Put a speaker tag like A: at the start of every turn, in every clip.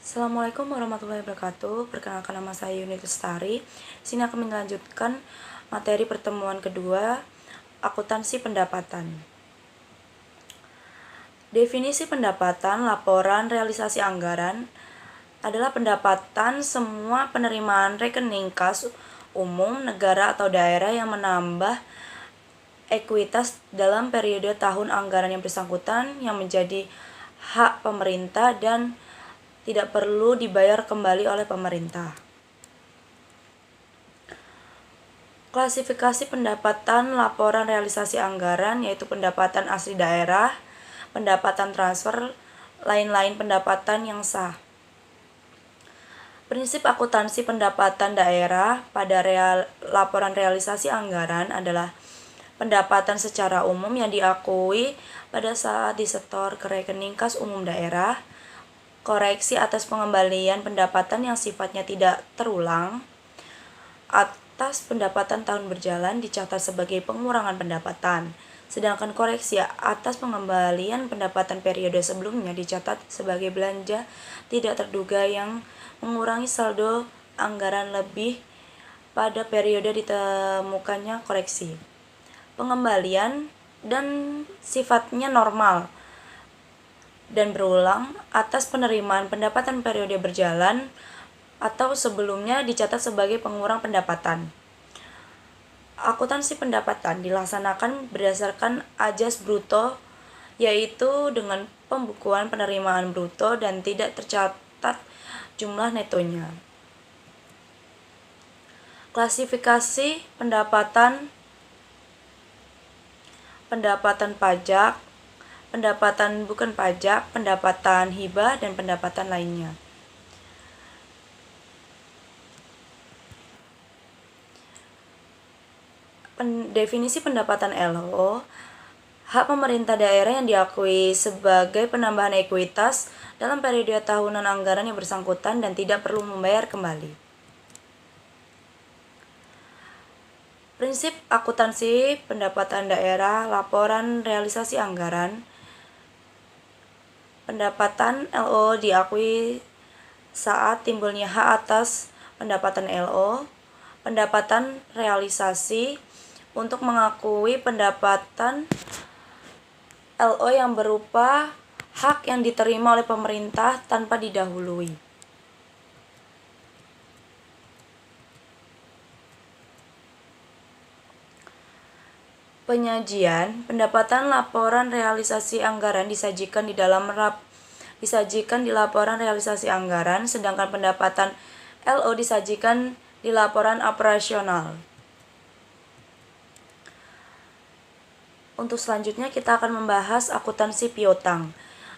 A: Assalamualaikum warahmatullahi wabarakatuh. Perkenalkan, nama saya Yuni Lestari. Sini akan melanjutkan materi pertemuan kedua, akuntansi pendapatan. Definisi pendapatan, laporan, realisasi anggaran adalah pendapatan semua penerimaan rekening kas umum negara atau daerah yang menambah ekuitas dalam periode tahun anggaran yang bersangkutan yang menjadi hak pemerintah dan tidak perlu dibayar kembali oleh pemerintah. Klasifikasi pendapatan laporan realisasi anggaran yaitu pendapatan asli daerah, pendapatan transfer, lain-lain pendapatan yang sah. Prinsip akuntansi pendapatan daerah pada laporan realisasi anggaran adalah pendapatan secara umum yang diakui pada saat disetor ke rekening kas umum daerah, koreksi atas pengembalian pendapatan yang sifatnya tidak terulang atas pendapatan tahun berjalan dicatat sebagai pengurangan pendapatan, sedangkan koreksi atas pengembalian pendapatan periode sebelumnya dicatat sebagai belanja tidak terduga yang mengurangi saldo anggaran lebih pada periode ditemukannya koreksi. Pengembalian dan sifatnya normal dan berulang atas penerimaan pendapatan periode berjalan atau sebelumnya dicatat sebagai pengurang pendapatan. Akuntansi pendapatan dilaksanakan berdasarkan ajas bruto, yaitu dengan pembukuan penerimaan bruto dan tidak tercatat jumlah netonya. Klasifikasi pendapatan pajak, pendapatan bukan pajak, pendapatan hibah, dan pendapatan lainnya. Definisi pendapatan LO, hak pemerintah daerah yang diakui sebagai penambahan ekuitas dalam periode tahunan anggaran yang bersangkutan dan tidak perlu membayar kembali. Prinsip akuntansi pendapatan daerah, laporan realisasi anggaran. Pendapatan LO diakui saat timbulnya hak atas pendapatan LO, pendapatan realisasi untuk mengakui pendapatan LO yang berupa hak yang diterima oleh pemerintah tanpa didahului. Penyajian pendapatan laporan realisasi anggaran disajikan di laporan realisasi anggaran, sedangkan pendapatan LO disajikan di laporan operasional. Untuk selanjutnya kita akan membahas akuntansi piutang.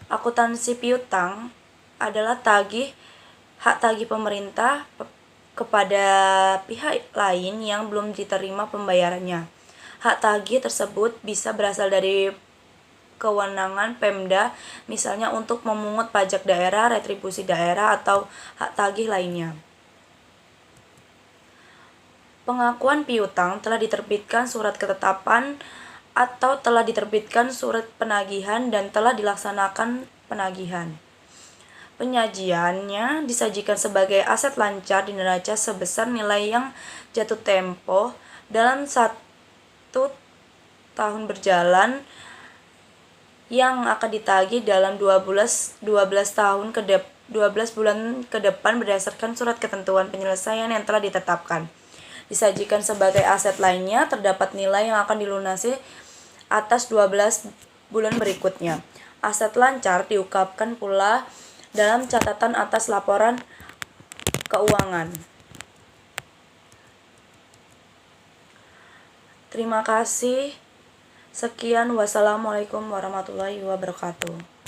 A: Akuntansi piutang adalah hak tagih pemerintah kepada pihak lain yang belum diterima pembayarannya. Hak tagih tersebut bisa berasal dari kewenangan Pemda, misalnya untuk memungut pajak daerah, retribusi daerah, atau hak tagih lainnya. Pengakuan piutang telah diterbitkan surat ketetapan atau telah diterbitkan surat penagihan dan telah dilaksanakan penagihan. Penyajiannya disajikan sebagai aset lancar di neraca sebesar nilai yang jatuh tempo dalam 1 tahun berjalan yang akan ditagih dalam 12 bulan ke depan berdasarkan surat ketentuan penyelesaian yang telah ditetapkan. Disajikan sebagai aset lainnya terdapat nilai yang akan dilunasi atas 12 bulan berikutnya. Aset lancar diungkapkan pula dalam catatan atas laporan keuangan. Terima kasih. Sekian, wassalamualaikum warahmatullahi wabarakatuh.